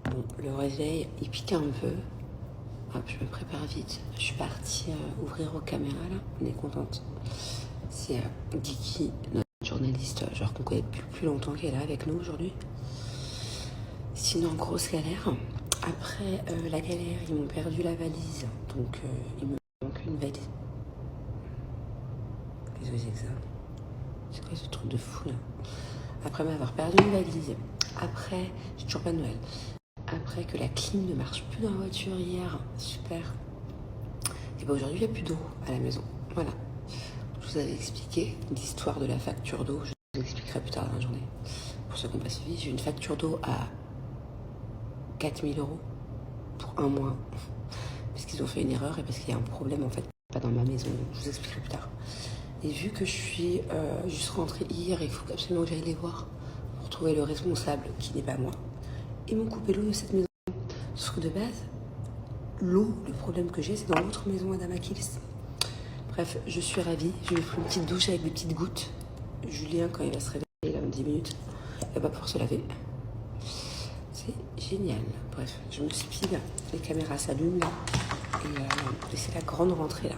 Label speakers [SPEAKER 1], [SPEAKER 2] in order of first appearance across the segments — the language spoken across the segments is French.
[SPEAKER 1] Bon, le réveil, il pique un peu. Hop, je me prépare vite. Je suis partie ouvrir aux caméras, là. On est contente. C'est Diki, notre journaliste, genre qu'on connaît depuis plus longtemps, qui est là avec nous aujourd'hui. Sinon, grosse galère. Après la galère, ils m'ont perdu la valise. Donc, il me manque une valise. Qu'est-ce que c'est que ça? C'est quoi ce truc de fou, là? Après m'avoir perdu une valise. Après, j'ai toujours pas de Noël. Après que la clim ne marche plus dans la voiture hier, super. Et bien aujourd'hui, il n'y a plus d'eau à la maison. Voilà. Je vous avais expliqué l'histoire de la facture d'eau. Je vous expliquerai plus tard dans la journée. Pour ceux qui n'ont pas suivi, j'ai une facture d'eau à 4 000 € pour un mois. Parce qu'ils ont fait une erreur et parce qu'il y a un problème en fait, pas dans ma maison. Je vous expliquerai plus tard. Et vu que je suis juste rentrée hier et qu'il faut absolument que j'aille les voir pour trouver le responsable qui n'est pas moi, ils m'ont coupé l'eau de cette maison. Sauf que de base, l'eau, le problème que j'ai, c'est dans l'autre maison, Madame Akils. Bref, je suis ravie. Je lui ai pris une petite douche avec des petites gouttes. Julien, quand il va se réveiller, là, en 10 minutes, il va pas pouvoir se laver. C'est génial. Bref, je me speed. Les caméras s'allument, là. Et c'est la grande rentrée, là.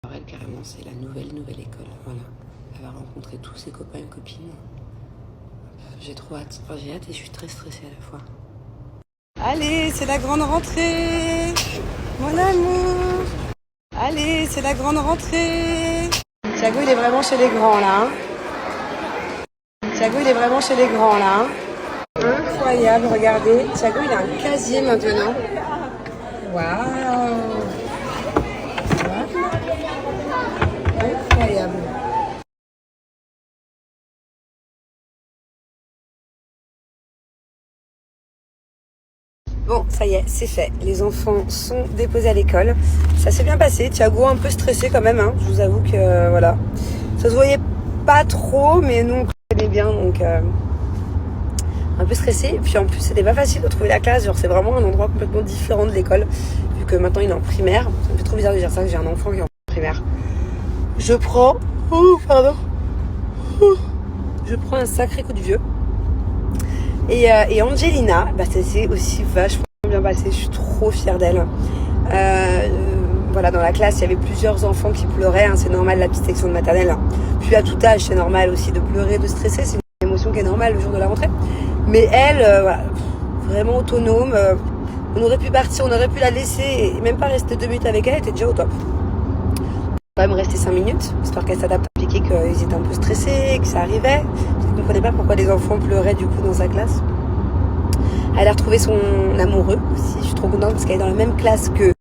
[SPEAKER 1] Alors elle, carrément, c'est la nouvelle école. Voilà. Elle va rencontrer tous ses copains et copines. J'ai trop hâte. Enfin, j'ai hâte et je suis très stressée à la fois. Allez, c'est la grande rentrée, mon amour. Allez, c'est la grande rentrée. Thiago, il est vraiment chez les grands, là. Thiago, il est vraiment chez les grands, là. Incroyable, regardez. Thiago, il a un casier maintenant. Waouh. Incroyable. Bon, ça y est, c'est fait. Les enfants sont déposés à l'école. Ça s'est bien passé. Thiago un peu stressé quand même. Hein. Je vous avoue que voilà, ça se voyait pas trop, mais nous on connaît bien, donc un peu stressé. Et puis en plus, c'était pas facile de trouver la classe. Genre, c'est vraiment un endroit complètement différent de l'école, vu que maintenant il est en primaire. Ça me fait trop bizarre de dire ça, que j'ai un enfant qui est en primaire. Je prends, je prends un sacré coup de vieux. Et Angelina, bah, ça s'est aussi vachement bien passé. Je suis trop fière d'elle. Voilà, dans la classe, il y avait plusieurs enfants qui pleuraient. Hein, c'est normal, la petite section de maternelle. Hein. Puis à tout âge, c'est normal aussi de pleurer, de stresser. C'est une émotion qui est normale le jour de la rentrée. Mais elle, voilà, vraiment autonome. On aurait pu partir, on aurait pu la laisser et même pas rester 2 minutes avec elle. Elle était déjà au top. On va même rester 5 minutes, histoire qu'elle s'adapte. Expliquer qu'ils étaient un peu stressés, que ça arrivait. Je ne comprenais pas pourquoi les enfants pleuraient du coup dans sa classe. Elle a retrouvé son amoureux aussi. Je suis trop contente parce qu'elle est dans la même classe que...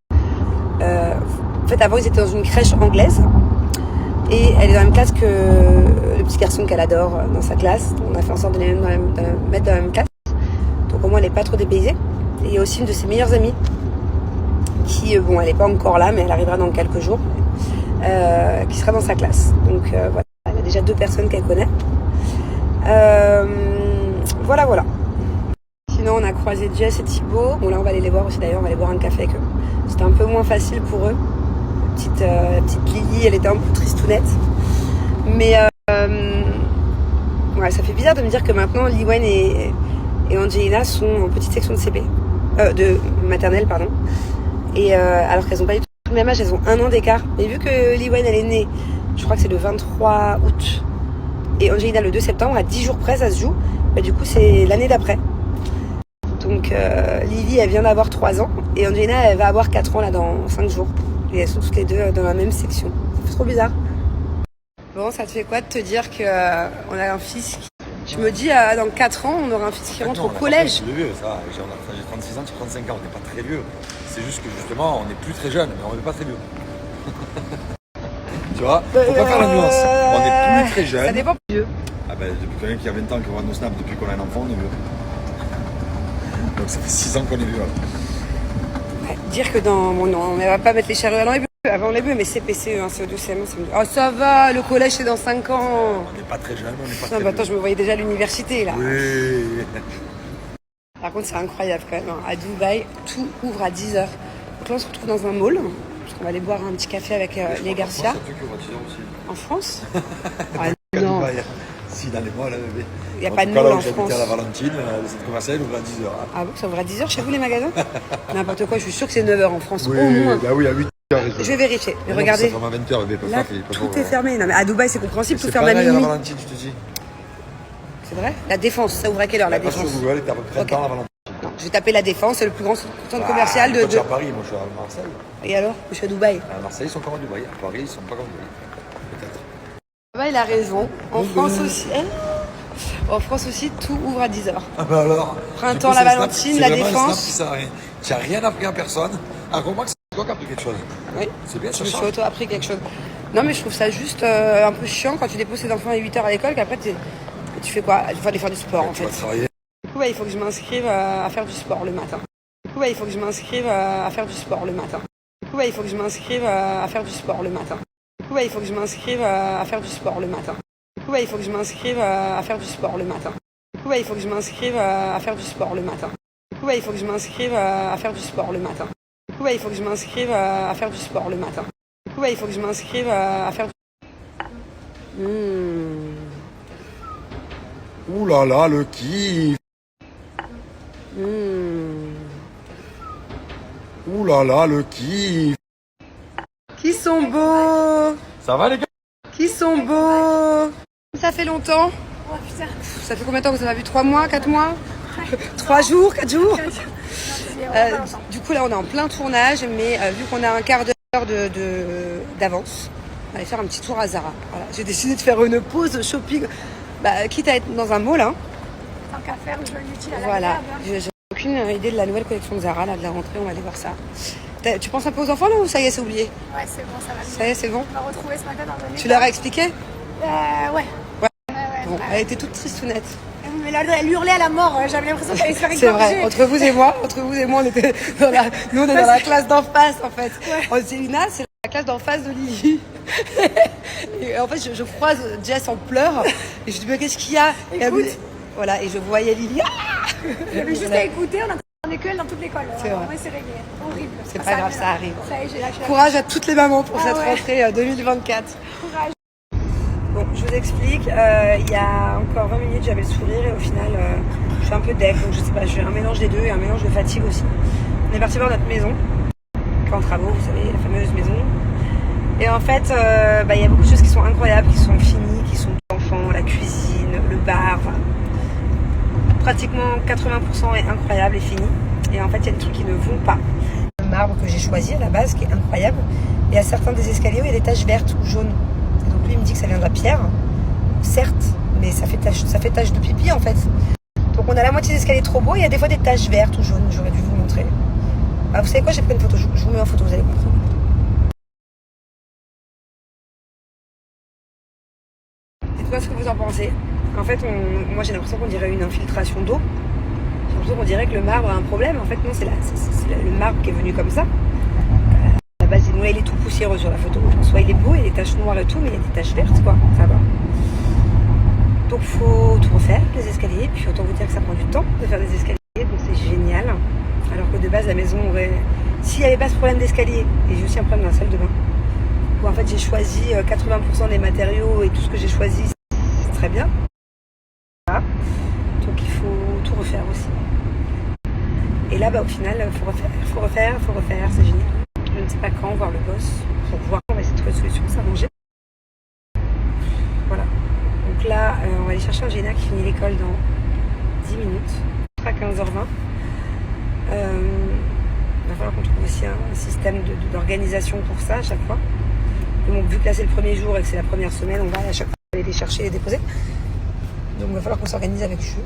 [SPEAKER 1] en fait, avant, ils étaient dans une crèche anglaise. Et elle est dans la même classe que le petit garçon qu'elle adore dans sa classe. On a fait en sorte de les mettre dans la même classe. Donc au moins, elle n'est pas trop dépaysée. Et il y a aussi une de ses meilleures amies qui, bon, elle n'est pas encore là, mais elle arrivera dans quelques jours. Qui sera dans sa classe. Donc voilà, elle a déjà 2 personnes qu'elle connaît. Voilà. Sinon, on a croisé Jess et Thibaut. Bon, là, on va aller les voir aussi d'ailleurs. On va aller boire un café avec eux. C'était un peu moins facile pour eux. La petite Lily, elle était un peu tristounette. Mais ouais, ça fait bizarre de me dire que maintenant, Liwen et Angelina sont en petite section de CP. De maternelle, pardon. Et alors qu'elles n'ont pas du tout le même âge, elles ont 1 an d'écart. Mais vu que Liwen, elle est née, je crois que c'est le 23 août. Et Angelina, le 2 septembre, à 10 jours près, ça se joue. Bah, du coup, c'est l'année d'après. Donc, Lily, elle vient d'avoir 3 ans. Et Angelina, elle va avoir 4 ans, là, dans 5 jours. Et elles sont toutes les deux dans la même section. C'est trop bizarre. Bon, ça te fait quoi de te dire qu'on a un fils qui... Je me dis, dans 4 ans, on aura un fils qui rentre au collège.
[SPEAKER 2] On est vieux, ça. J'ai 36 ans, j'ai 35 ans, on n'est pas très vieux. C'est juste que justement, on n'est plus très jeune, mais on n'est pas très vieux. Tu vois, faut pas faire la nuance. On n'est plus très jeune.
[SPEAKER 1] Ça dépend plus vieux.
[SPEAKER 2] Ah ben, depuis quelqu'un qui a 20 ans, qui voit nos snaps, depuis qu'on a un enfant, on est vieux. Donc ça fait 6 ans qu'on est vieux.
[SPEAKER 1] Ouais, dire que dans... Bon, non, on ne va pas mettre les charrues avant les bœufs, mais CPCE, hein, CO2, CM1, ça me dit... Oh, ça va, le collège, c'est dans 5 ans.
[SPEAKER 2] On n'est pas très jeune, on n'est pas
[SPEAKER 1] non,
[SPEAKER 2] très
[SPEAKER 1] bah, attends,
[SPEAKER 2] vieux.
[SPEAKER 1] je me voyais déjà à l'université, là.
[SPEAKER 2] Oui.
[SPEAKER 1] Par contre, c'est incroyable quand même. À Dubaï, tout ouvre à 10h. Donc là, on se retrouve dans un mall. Parce qu'on va aller boire un petit café avec les Garcia.
[SPEAKER 2] En France,
[SPEAKER 1] En France
[SPEAKER 2] pas
[SPEAKER 1] non.
[SPEAKER 2] Dubaï. Si, dans les mois, là, bébé.
[SPEAKER 1] Il n'y a
[SPEAKER 2] En
[SPEAKER 1] pas
[SPEAKER 2] tout
[SPEAKER 1] de
[SPEAKER 2] cas,
[SPEAKER 1] moule
[SPEAKER 2] là
[SPEAKER 1] en
[SPEAKER 2] où j'habitais
[SPEAKER 1] France.
[SPEAKER 2] à la Valentine, le centre commercial ouvre à 10h.
[SPEAKER 1] Ah bon, ça ouvre à 10h chez vous les magasins? N'importe quoi, je suis sûre que c'est 9h en France,
[SPEAKER 2] Oui,
[SPEAKER 1] au moins.
[SPEAKER 2] bah oui, à 8h.
[SPEAKER 1] Je vais vérifier. Mais
[SPEAKER 2] Non,
[SPEAKER 1] regardez,
[SPEAKER 2] ça ferme à 20h, bébé,
[SPEAKER 1] là, tout est fermé. Non, mais à Dubaï, c'est compréhensible, tout
[SPEAKER 2] C'est
[SPEAKER 1] ferme à
[SPEAKER 2] pareil à la
[SPEAKER 1] minuit.
[SPEAKER 2] Valentine, je te dis.
[SPEAKER 1] C'est vrai? La Défense, ça ouvre à quelle heure la
[SPEAKER 2] Pas sur
[SPEAKER 1] Défense?
[SPEAKER 2] Google, t'as à peu près
[SPEAKER 1] Ok.
[SPEAKER 2] temps à la Valentine.
[SPEAKER 1] Non, je vais taper la Défense, c'est le plus grand centre commercial
[SPEAKER 2] Toi, tu es
[SPEAKER 1] de...
[SPEAKER 2] à Paris, moi je suis à Marseille.
[SPEAKER 1] Et alors? Je suis à Dubaï.
[SPEAKER 2] À Marseille, ils sont comme à Dubaï. À Paris, ils sont pas comme Dubaï. Peut-être.
[SPEAKER 1] Bah, il a raison. En France aussi. En France aussi, tout ouvre à 10h.
[SPEAKER 2] Ah bah alors.
[SPEAKER 1] Printemps,
[SPEAKER 2] du coup,
[SPEAKER 1] la
[SPEAKER 2] c'est le snap,
[SPEAKER 1] Valentine,
[SPEAKER 2] c'est
[SPEAKER 1] la
[SPEAKER 2] vraiment le snap
[SPEAKER 1] Défense.
[SPEAKER 2] qui sert à rien. Tu n'as rien appris à personne. Ah, remarque, c'est toi qui as appris quelque chose.
[SPEAKER 1] Oui.
[SPEAKER 2] C'est bien,
[SPEAKER 1] Je
[SPEAKER 2] ça
[SPEAKER 1] me suis
[SPEAKER 2] change.
[SPEAKER 1] auto-appris quelque chose. Non, mais je trouve ça juste un peu chiant quand tu déposes tes enfants à 8h à l'école, qu'après tu fais quoi? Il faut aller faire du sport en
[SPEAKER 2] Tu
[SPEAKER 1] fait.
[SPEAKER 2] vas travailler.
[SPEAKER 1] Du coup, bah, il faut que je m'inscrive à faire du sport le matin. Du coup, bah, il faut que je m'inscrive à faire du sport le matin. Du coup, bah, il faut que je m'inscrive à faire du sport le matin. Du coup, bah, il faut que je m'inscrive à faire du sport le matin. Du coup, bah, il faut que je m'inscrive à faire du sport le matin. Du coup, bah, il faut que je m'inscrive à faire du sport le matin. Du coup, bah, il faut que je m'inscrive à faire du sport le matin. Du coup, bah, il faut que je m'inscrive à faire du sport le matin. Du coup, bah, il faut que je m'inscrive à faire du...
[SPEAKER 2] Ouh là là, le kiff. Ouh là là, le kiff.
[SPEAKER 1] Qui sont beaux!
[SPEAKER 2] Ça va les gars?
[SPEAKER 1] Qui sont beaux! Ça fait longtemps?
[SPEAKER 3] Oh putain,
[SPEAKER 1] Ça fait combien de temps que vous avez vu? 3 mois? 4 mois? 3 jours? 4 jours? Du coup là on est en plein tournage, mais vu qu'on a un quart d'heure d'avance, on va aller faire un petit tour à Zara. Voilà. J'ai décidé de faire une pause shopping, quitte à être dans un mall. Hein.
[SPEAKER 3] tant qu'à faire, je l'utile à la
[SPEAKER 1] Voilà,
[SPEAKER 3] guerre,
[SPEAKER 1] j'ai aucune idée de la nouvelle collection de Zara, là, de la rentrée, on va aller voir ça. Tu penses un peu aux enfants là ou ça y est, c'est oublié?
[SPEAKER 3] Ouais, c'est bon, ça va mieux.
[SPEAKER 1] Ça y est, c'est bon?
[SPEAKER 3] On m'a retrouvée ce matin dans un
[SPEAKER 1] Tu leur as expliqué?
[SPEAKER 3] Ouais.
[SPEAKER 1] Ouais.
[SPEAKER 3] Ouais.
[SPEAKER 1] Bon, elle était toute tristounette.
[SPEAKER 3] Mais là, elle hurlait à la mort, j'avais l'impression qu'elle allait se faire
[SPEAKER 1] C'est vrai,
[SPEAKER 3] égorger.
[SPEAKER 1] entre vous et moi, on était dans la, nous on est dans la classe d'en face en fait.
[SPEAKER 3] Ouais.
[SPEAKER 1] Célina, c'est la classe d'en face de Lily. Et en fait, je croise Jess en pleurs et je dis mais qu'est-ce qu'il y a? Et elle me dit- voilà, et je voyais Lily.
[SPEAKER 3] J'avais juste à écouter, on n'entendait que elle dans toute l'école.
[SPEAKER 1] C'est vrai.
[SPEAKER 3] Ouais, c'est réglé. Horrible.
[SPEAKER 1] C'est pas grave, ça arrive.
[SPEAKER 3] Ça y est, j'ai lâché.
[SPEAKER 1] Courage à toutes les mamans pour
[SPEAKER 3] Ah
[SPEAKER 1] cette
[SPEAKER 3] ouais.
[SPEAKER 1] rentrée 2024.
[SPEAKER 3] Courage.
[SPEAKER 1] Bon, je vous explique, il y a encore 20 minutes j'avais le sourire et au final je suis un peu deck, donc je sais pas, je fais un mélange des deux et un mélange de fatigue aussi. On est parti voir notre maison, qui est en travaux, vous savez, la fameuse maison. Et en fait, il y a beaucoup de choses qui sont incroyables, qui sont finies, qui sont d'enfants, la cuisine, le bar, enfin, pratiquement 80% est incroyable et fini. Et en fait, il y a des trucs qui ne vont pas. Le marbre que j'ai choisi à la base, qui est incroyable, il y a certains des escaliers où il y a des taches vertes ou jaunes. Et donc lui, il me dit que ça vient de la pierre, certes, mais ça fait tache de pipi en fait. Donc on a la moitié des escaliers trop beaux, et il y a des fois des taches vertes ou jaunes, j'aurais dû vous montrer. Bah, vous savez quoi, j'ai pris une photo, je vous mets en photo, vous allez comprendre. Dites-moi ce que vous en pensez. En fait, moi j'ai l'impression qu'on dirait une infiltration d'eau. J'ai l'impression qu'on dirait que le marbre a un problème. En fait, non, c'est le marbre qui est venu comme ça. À la base, il est tout poussiéreux sur la photo. Soit il est beau, il y a des taches noires et tout, mais il y a des taches vertes, quoi. Ça va. Donc, faut tout refaire, les escaliers. Puis, autant vous dire que ça prend du temps de faire des escaliers. Donc, c'est génial. Alors que de base, la maison aurait... S'il n'y avait pas ce problème d'escalier, et j'ai aussi un problème dans la salle de bain, où en fait, j'ai choisi 80% des matériaux et tout ce que j'ai choisi, c'est très bien. Voilà. Donc, il faut tout refaire aussi. Et là, au final, faut refaire, c'est génial. Je ne sais pas quand voir le boss pour voir. On va essayer de trouver une solution, s'arranger. Voilà. Donc là, on va aller chercher un Géna qui finit l'école dans 10 minutes, à 15h20. Il va falloir qu'on trouve aussi un système d'organisation pour ça à chaque fois. Donc vu que là c'est le premier jour et que c'est la première semaine, on va à chaque fois aller les chercher et les déposer. Donc il va falloir qu'on s'organise avec eux.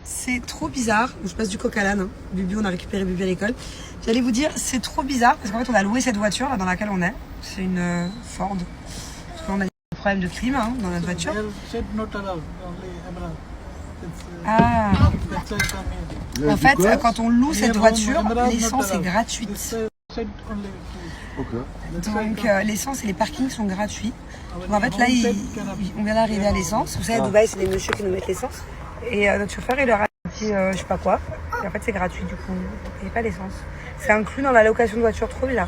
[SPEAKER 1] C'est trop bizarre. Je passe du coq à l'âne. Bubu, on a récupéré Bubu à l'école. J'allais vous dire, c'est trop bizarre parce qu'en fait, on a loué cette voiture là dans laquelle on est. C'est une Ford. Parce qu'on a des problèmes de clim dans notre voiture. Ah. En fait, quand on loue cette voiture, l'essence est gratuite. Donc l'essence et les parkings sont gratuits. Donc, en fait, là, on vient d'arriver à l'essence. Vous savez, à Dubaï, c'est les messieurs qui nous mettent l'essence. Et notre chauffeur, il leur a dit je sais pas quoi. Et en fait, c'est gratuit, du coup, vous ne payez pas l'essence. C'est inclus dans la location de voiture, trop bizarre.